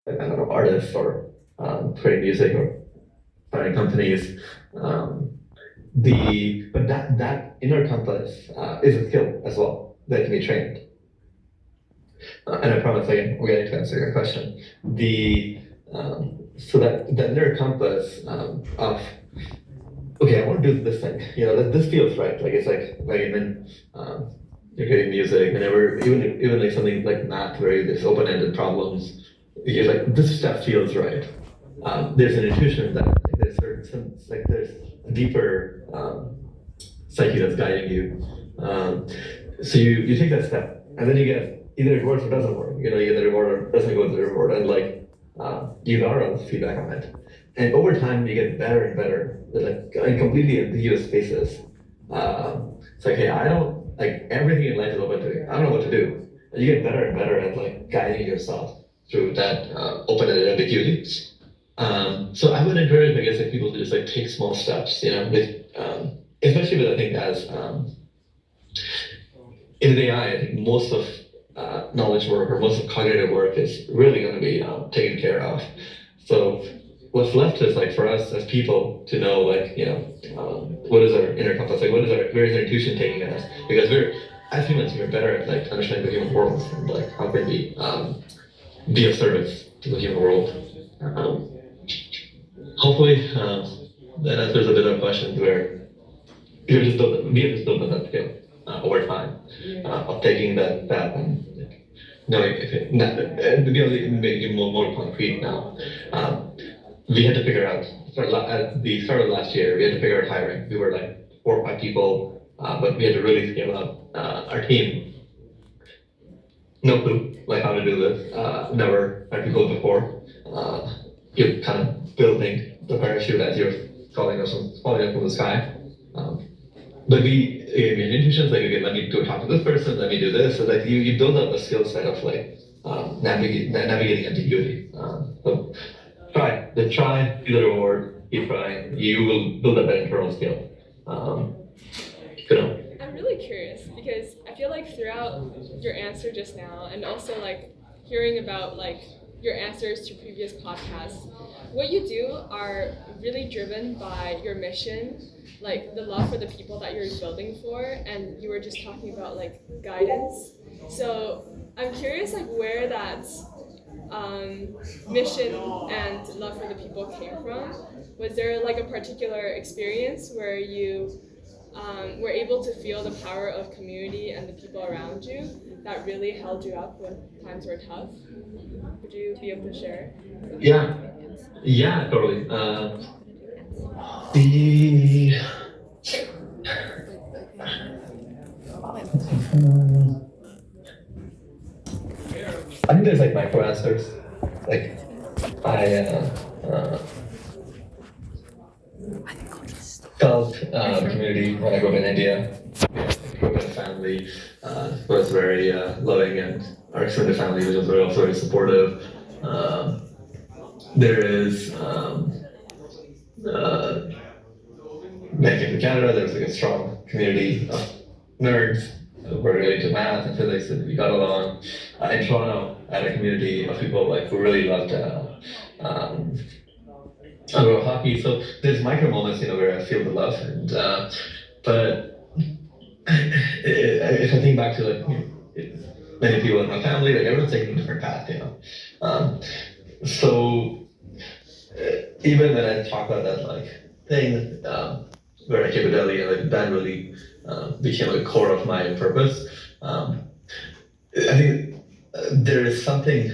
I don't know, artists or creating music or starting companies. Um, but that inner compass is a skill as well that can be trained. And I promise again, we're getting to answer your question. The So that inner compass of okay, I want to do this thing. This feels right. Like it's like even you're creating music, whenever even like something like math, where there's open-ended problems, you're like this stuff feels right. There's an intuition that like, there's there's a deeper psyche that's guiding you. So you take that step, and then you get either it works or doesn't work. You get the reward or doesn't go to the reward, and like you got all the feedback on it. And over time, you get better and better with like in completely ambiguous spaces. It's like, hey, I don't like everything in life is open to me. I don't know what to do. And you get better and better at like guiding yourself through that open-ended ambiguity. So I would encourage, I guess, like people to just like take small steps, especially with I think as in AI, I think most of knowledge work or most of cognitive work is really going to be taken care of. So what's left is like for us as people to know like what is our inner compass, like where is our intuition taking us, because we're as humans we're better at like understanding the human world and like how can we be of service to the human world. Um, Hopefully that answers a bit of questions where we have just built up that skill over time of taking that path and knowing if it, not, to be able to make it more concrete now. We had to figure out, at the start of last year, we had to figure out hiring. We were like 4 or 5 people, but we had to really scale up our team. No clue like how to do this. Never had people before. You're kind of building the parachute as you're falling up from the sky. Um, but we had intuitions like, okay, let me go talk to this person, let me do this. So like you build up a skill set of like navigating ambiguity. So try, do the reward, keep trying. You will build up that internal skill. Um, you know. I'm really curious because I feel like throughout your answer just now, and also like hearing about like your answers to previous podcasts, what you do are really driven by your mission, like the love for the people that you're building for, and you were just talking about like guidance. So I'm curious like where that mission and love for the people came from. Was there like a particular experience where you were able to feel the power of community and the people around you that really held you up when times were tough? Would you be able to share? Yeah, yeah, totally. The I think there's like micro answers. Like I felt community when I grew up in India. I grew up in a family was very loving, and our extended family was also very supportive. Um, there is uh, When I came to Canada, there was like a strong community of nerds who were really into math and physics, and we got along. In Toronto, I had a community of people like who really loved um, hockey. So there's micro moments, where I feel the love, and but if I think back to like many people in my family, like everyone's taking a different path. Um, so even when I talk about that like thing where I came to Delhi, and like that really became a core of my purpose. I think there is something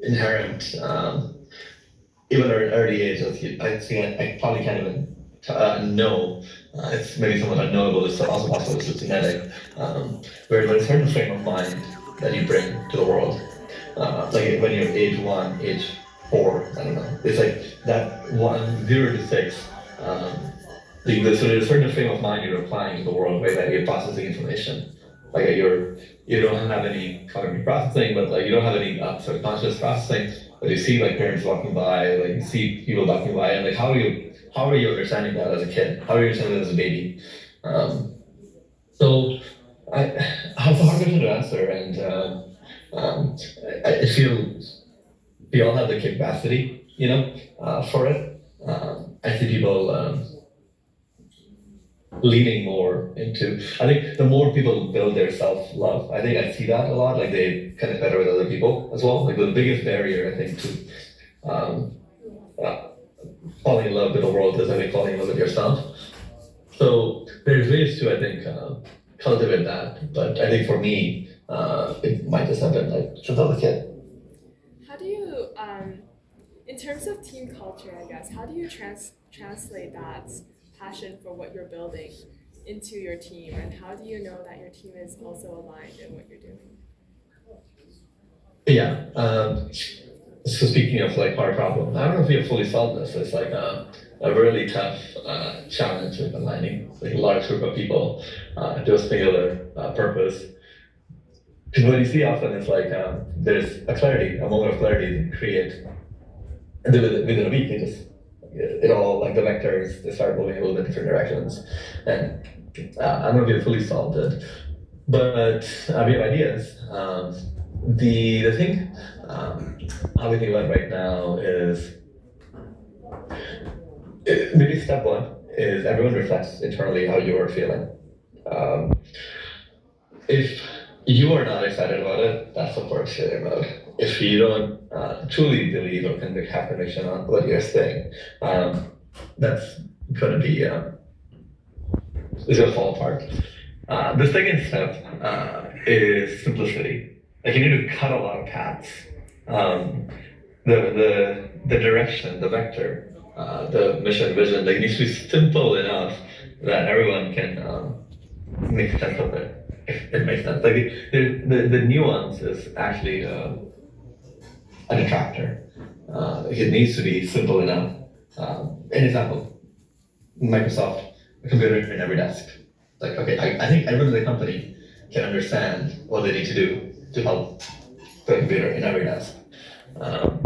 inherent, even at an early age. I think I probably can't even know. It's maybe somewhat unknowable. It's also possible it's genetic, where there's a certain frame of mind that you bring to the world. Like when you're age 1, age 4, I don't know. It's like that 0 to 6. Um, so there's a certain frame of mind you're applying to the world, right? That you're processing information. Like you don't have any cognitive processing, but like you don't have any subconscious processing. But you see like parents walking by, like you see people walking by, and like how are you understanding that as a kid? How are you understanding that as a baby? Um, so I, it's a hard question to answer, and I feel we all have the capacity, for it. I see people leaning more into. I think the more people build their self love, I think I see that a lot. Like they connect better with other people as well. Like the biggest barrier, I think, to uh, falling in love with the world is, I think, falling in love with yourself. So there's ways to, I think, cultivate that. But I think for me, it might just have been like since I was a kid. How do you, in terms of team culture, I guess, how do you translate that passion for what you're building into your team, and how do you know that your team is also aligned in what you're doing? Yeah. So speaking of like hard problem, I don't know if we have fully solved this. It's like a really tough challenge with aligning like a large group of people to a singular purpose. Because what you see often is like there's a moment of clarity to create, and then within a week, it all like the vectors they start moving a little bit different directions, and I don't know if we have fully solved it, but we have ideas. The thing how we think about it right now is maybe step one is everyone reflects internally how you are feeling. Um, if you are not excited about it, that's the first failure mode. If you don't truly believe or have conviction on what you're saying, um, that's going to be it's going to fall apart. The second step is simplicity. Like you need to cut a lot of paths. Um, the direction, the vector, the mission, vision, like it needs to be simple enough that everyone can make sense of it. If it makes sense. Like the nuance is actually a detractor. It needs to be simple enough. An example: Microsoft, a computer in every desk. Like okay, I think everyone in the company can understand what they need to do to help the computer in every desk. Um,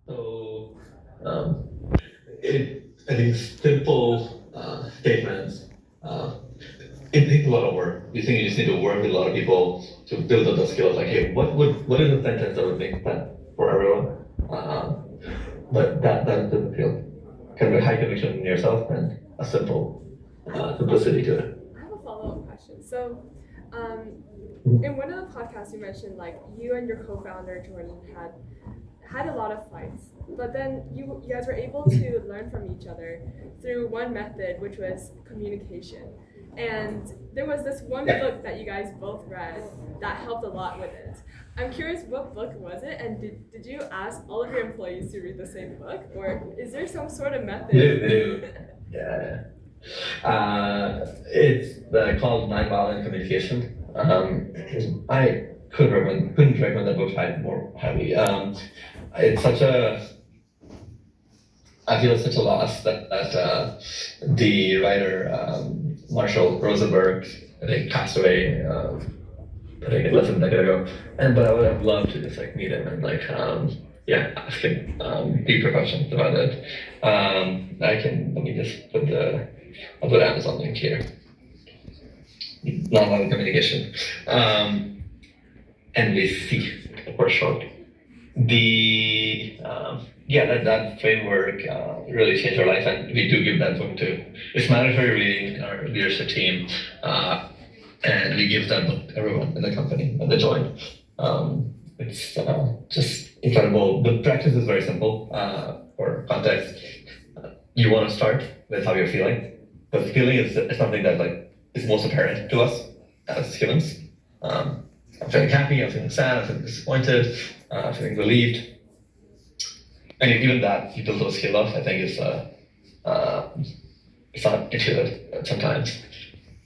So, um, I think simple statements, it takes a lot of work. You think you just need to work with a lot of people to build up the skills. Like, hey, what is a sentence that would make sense for everyone? But that doesn't feel kind of a high conviction in yourself and a simple simplicity to it. I have a follow-up question. So, um, Mhm. in one of the podcasts, you mentioned like you and your co-founder Jordan had a lot of fights, but then you guys were able to learn from each other through one method, which was communication. And there was this one book that you guys both read that helped a lot with it. I'm curious, what book was it, and did you ask all of your employees to read the same book, or is there some sort of method? No. Yeah. It's called Nonviolent Communication. I couldn't recommend that book more highly. It's such a I feel it's such a loss that the writer Marshall Rosenberg I think passed away. I think less than a decade ago. But I would have loved to just like meet him and like ask him deeper questions about it. Let me just I'll put Amazon link here. Nonviolent communication. NVC for short. That framework really changed our life, and we do give that book to. It's mandatory reading in our leadership team, and we give that book to everyone in the company when they join. It's just incredible. The practice is very simple. For context, you want to start with how you're feeling, but the feeling is something that like is most apparent to us as humans. I'm feeling happy, I'm feeling sad, I'm feeling disappointed, I'm feeling relieved. And even that, you build those skill ups, I think it's not intuitive sometimes.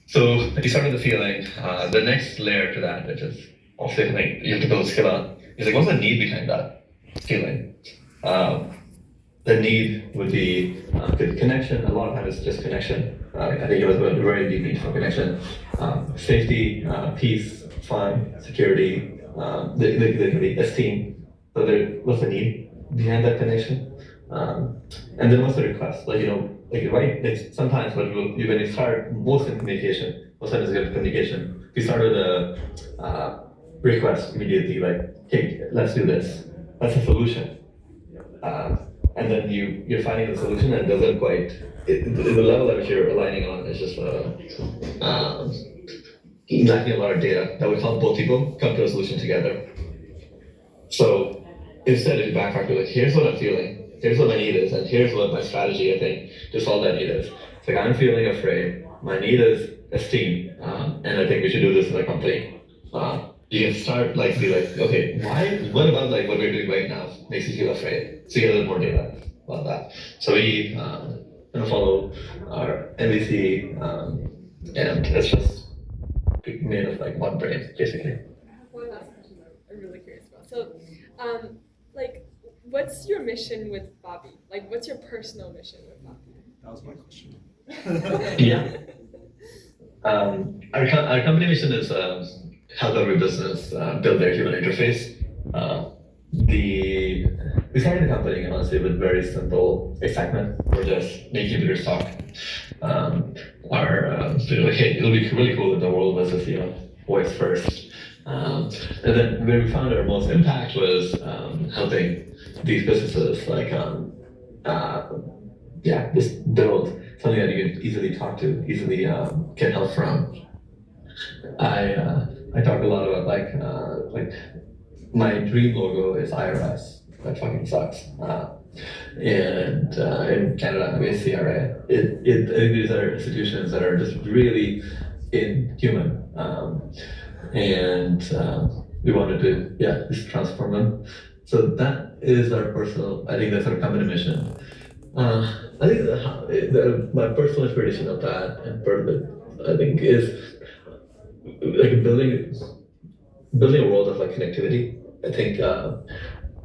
So you start with the feeling. The next layer to that, which is also feeling, you have to build a skill up, is like, what's the need behind that feeling? The need would be connection. A lot of times it's just connection. I think it was a very deep need for connection. Safety, peace, fun, security, the esteem. So what's the need behind that connection? And then what's the request? Like sometimes when you start most in communication, most times it's communication. We start with a request immediately, like, hey, let's do this. that's a solution. And then you're finding the solution and it doesn't quite, the level at which you're aligning on is just lacking a lot of data that would help both people come to a solution together. So instead, if you backtrack, you're like, here's what I'm feeling, here's what my need is, and here's what my strategy, I think, to solve that need is. It's like, I'm feeling afraid, my need is esteem, and I think we should do this in a company. You can start like be like, okay, what about like what we're doing right now makes you feel afraid? So you get a little more data about that. So we follow our MVC, and it's just made of like one brain, basically. One last question I'm really curious about. So, like, what's your mission with Bobby? Like, what's your personal mission with Bobby? That was my question. Yeah. Our company mission is help every business build their human interface. We started the company honestly with very simple excitement. We're just making computers talk. Hey, it'll be really cool if the world was just voice first. And then where we found our most impact was helping these businesses just build something that you can easily talk to, easily get help from. I talk a lot about like my dream logo is IRS. That fucking sucks. And in Canada, we have CRA. I think these are institutions that are just really inhuman, and we wanted to just transform them. So that is our personal. I think that's our company mission. I think my personal inspiration of that and part of it, I think, is like building a world of like connectivity. I think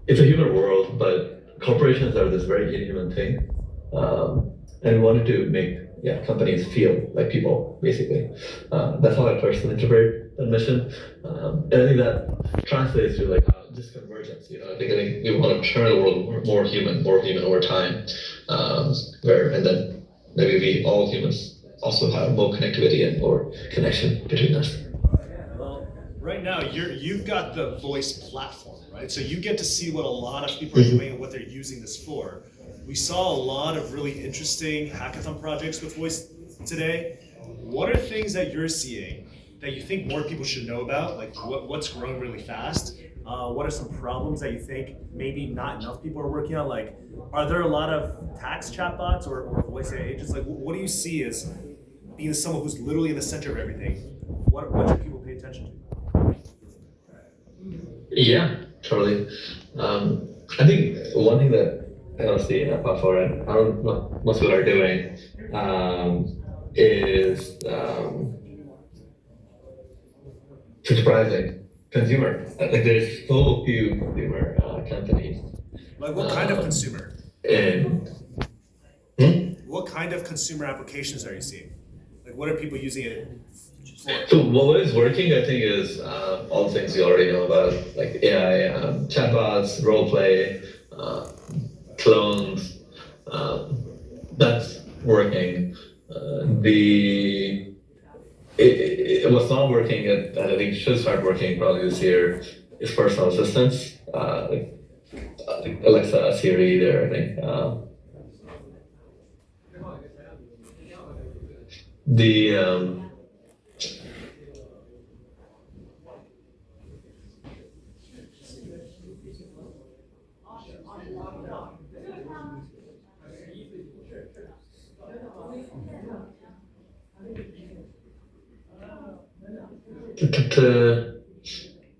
it's a human world, but corporations are this very inhuman thing, and we wanted to make companies feel like people, basically. That's how I personally interpret that mission, and I think that translates to like just convergence. I think we want to turn the world more human over time, and then maybe we all humans also have more connectivity and more connection between us. Right now, you've got the voice platform, right? So you get to see what a lot of people are doing and what they're using this for. We saw a lot of really interesting hackathon projects with voice today. What are things that you're seeing that you think more people should know about? Like what's growing really fast? What are some problems that you think maybe not enough people are working on? Like, are there a lot of tax chatbots or voice AI agents? Like, what do you see as being someone who's literally in the center of everything? What should people pay attention to? Yeah, totally. I think one thing that I don't see in Apple and I don't know most people are doing is surprising consumer. Like there's so few consumer companies. Like what kind of consumer? And what kind of consumer applications are you seeing? Like what are people using it for? So what is working, I think, is all the things you already know about, like AI, chatbots, roleplay, clones. That's working. What's not working that I think should start working probably this year is personal assistants, like Alexa, Siri. There, I think.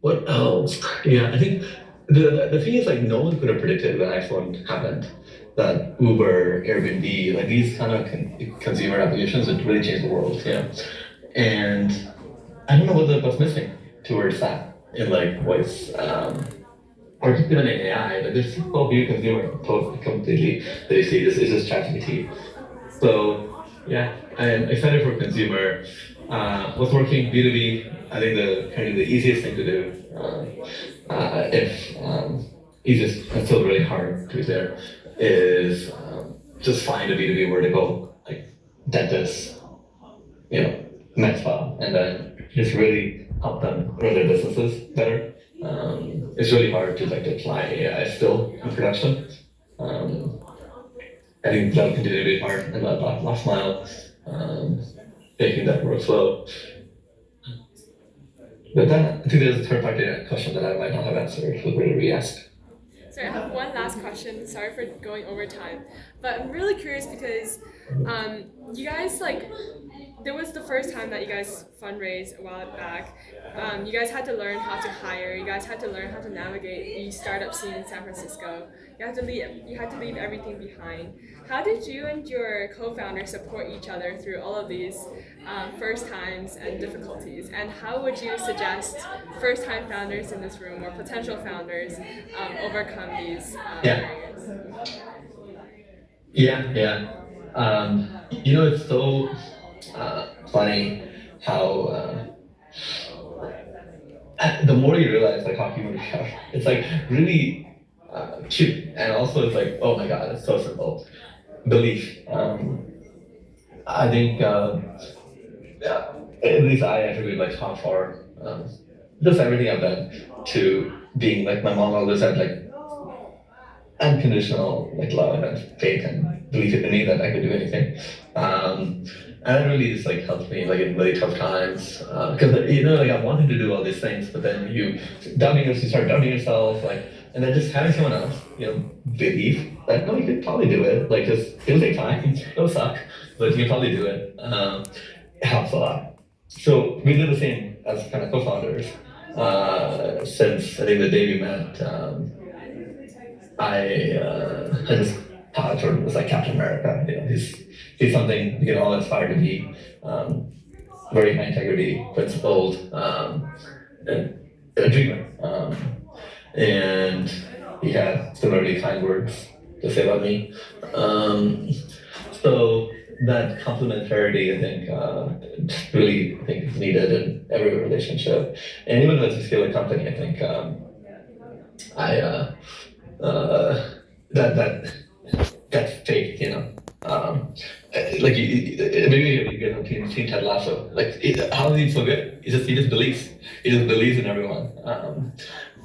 What else? Yeah, I think the thing is like no one could have predicted that iPhone happened, that Uber, Airbnb, like these kind of consumer applications would really change the world. And I don't know what's missing towards that in like voice. Or even in AI, like there's so few consumer completely that you see this is just ChatGPT. So yeah, I'm excited for consumer. What's working B2B? I think the easiest thing to do, if easiest and still really hard to be there, is just find a B2B vertical like dentist, med spa, and then just really help them run their businesses better. it's really hard to like apply AI still in production. Um, I think that'll continue to be hard and that last mile, making that workflow. But then I think there's a third part to question that I might not have answered. Feel free to re-ask. So I have one last question. Sorry for going over time, but I'm really curious because you guys like there was the first time that you guys fundraised a while back. You guys had to learn how to hire. You guys had to learn how to navigate the startup scene in San Francisco. You had to leave everything behind. How did you and your co-founder support each other through all of these first times and difficulties? And how would you suggest first-time founders in this room or potential founders overcome these barriers? Yeah. It's so funny how the more you realize like how human we are, it's like really cute, and also it's like, oh my god, it's so simple. Belief. I think yeah, at least I attribute like how far just everything I've done to being like my mom always had like unconditional like love and faith and belief in me that I could do anything. And that really just like helped me like in really tough times because like I wanted to do all these things, but then you start doubting yourself, like, and then just having someone else believe that no, you could probably do it. Like just it'll take time, it'll suck, but you can probably do it. It helps a lot. So we did the same as kind of co-founders since I think the day we met. I just thought sort of was like Captain America. He's something we can all aspire to be. Very high integrity, principled, and a dreamer. And he had similarly kind words to say about me. So that complementarity, I think, really I think is needed in every relationship. And even as a scaling company, I think that faith, like maybe you get on team Ted Lasso. Like how is he so good? He just believes. He just believes in everyone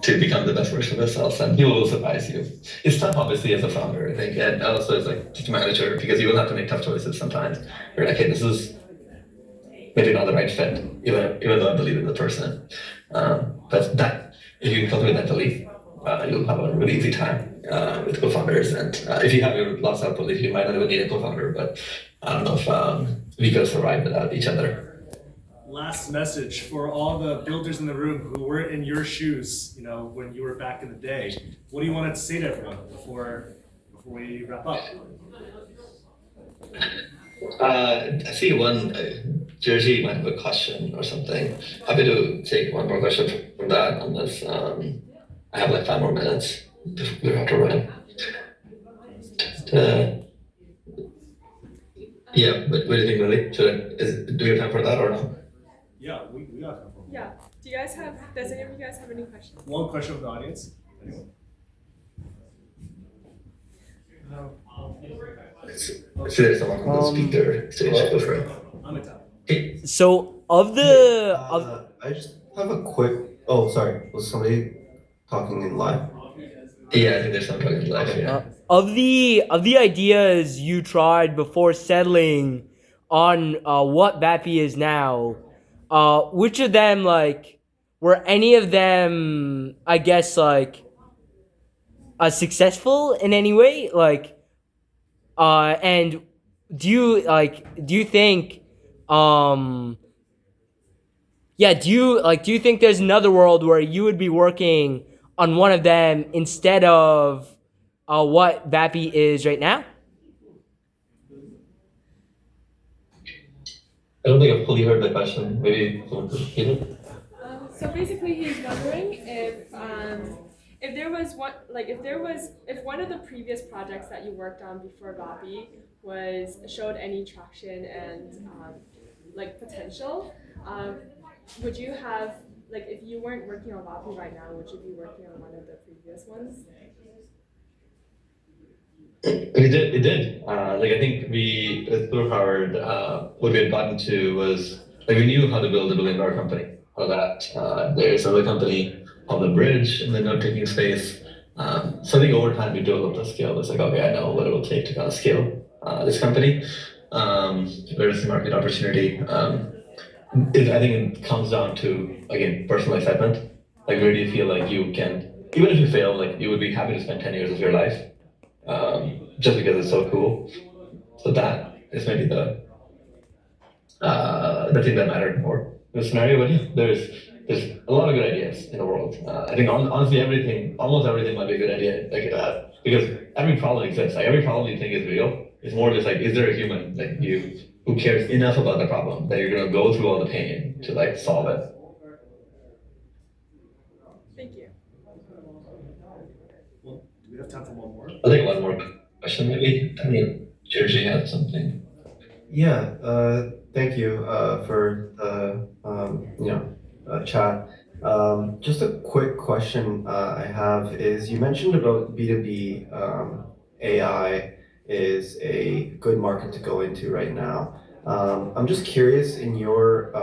to become the best version of themselves, and he will surprise you. It's tough, obviously, as a founder, I think, and also as like just a manager, because you will have to make tough choices sometimes. You're like, hey, this is maybe not the right fit, even though I believe in the person. But that if you can cultivate that belief, you'll have a really easy time with co-founders. And if you have your lots of belief, you might not even need a co-founder, but I don't know if we could survive without each other. Last message for all the builders in the room who were in your shoes, when you were back in the day. What do you want to say to everyone before we wrap up? I see one, Jersey might have a question or something. Happy to take one more question from that, unless I have like 5 more minutes before we have to run. Yeah, but what do you think, Lily? Do we have time for that or no? Yeah, we got time for one. Yeah. Does any of you guys have any questions? One question from the audience? Anyone? So there's someone on the speaker stage. Go for it. I'm in time. So I just have a quick. Oh, sorry. Was somebody talking in live? Yeah, I think there's some talking live. Yeah. Of the ideas you tried before settling on what Vappy is now, which of them were any of them, I guess, successful in any way? And do you think do you think there's another world where you would be working on one of them instead of what Vappy is right now? I don't think I've fully heard the question. Maybe someone could repeat it. So basically, he's wondering if one of the previous projects that you worked on before Vappy showed any traction and potential, would you have if you weren't working on Waterloo right now, would you be working on one of the previous ones? It did. I think through Howard, what we had gotten to was we knew how to build a $1 billion company. How that there's another company of the bridge in the note taking space. So I think over time we developed a skill. It's like, okay, I know what it will take to kind of scale this company. Where's the market opportunity? I think it comes down to, again, personal excitement. Like, where do you feel like you can, even if you fail, like you would be happy to spend 10 years of your life just because it's so cool. So that is maybe the thing that mattered more in the scenario. But yeah, there's a lot of good ideas in the world. I think honestly, almost everything might be a good idea. Like because every problem exists. Like every problem you think is real. It's more just like, is there a human like you who cares enough about the problem that you're gonna go through all the pain to like solve it? Thank you. Well, do we have time for one more? I think one more question maybe. I mean, Jersey had something. Yeah, thank you for the chat. Just a quick question I have is you mentioned about B2B AI is a good market to go into right now. I'm just curious in your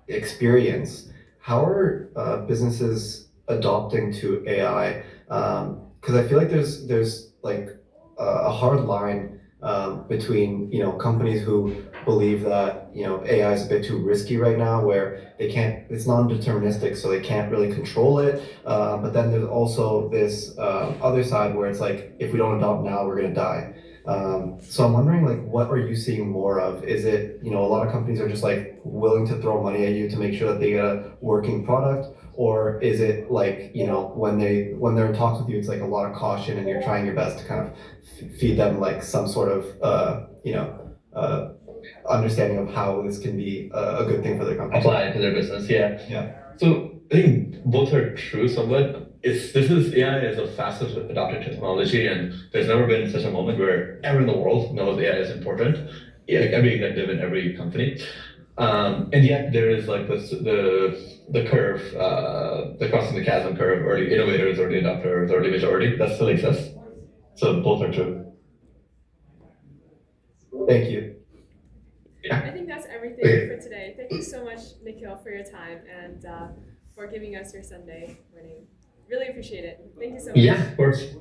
experience, how are businesses adopting to AI? Because I feel like there's like a hard line between companies who believe that AI is a bit too risky right now, where they can't, it's non-deterministic, so they can't really control it. But then there's also this other side where it's like, if we don't adopt now, we're gonna die. So I'm wondering, like, what are you seeing more of? Is it, a lot of companies are just like willing to throw money at you to make sure that they get a working product, or is it like, when they're in talks with you, it's like a lot of caution and you're trying your best to kind of feed them like some sort of, understanding of how this can be a good thing for their company? Apply to their business, yeah. Yeah. So I think both are true somewhat. AI is the fastest adopted technology, and there's never been such a moment where everyone in the world knows AI is important. Yeah, like every executive in every company. And yet there is like the curve, the crossing the chasm curve, early innovators, early adopters, early majority, that still exists. So both are true. Thank you. I think that's everything for today. Thank you so much, Nikhil, for your time and for giving us your Sunday morning. Really appreciate it. Thank you so much. Yeah, of course.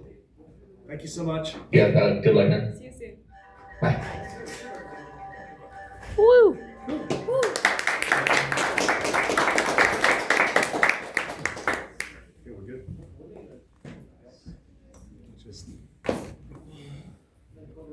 Thank you so much. Yeah, good luck, man. See you soon. Bye. Woo! Woo!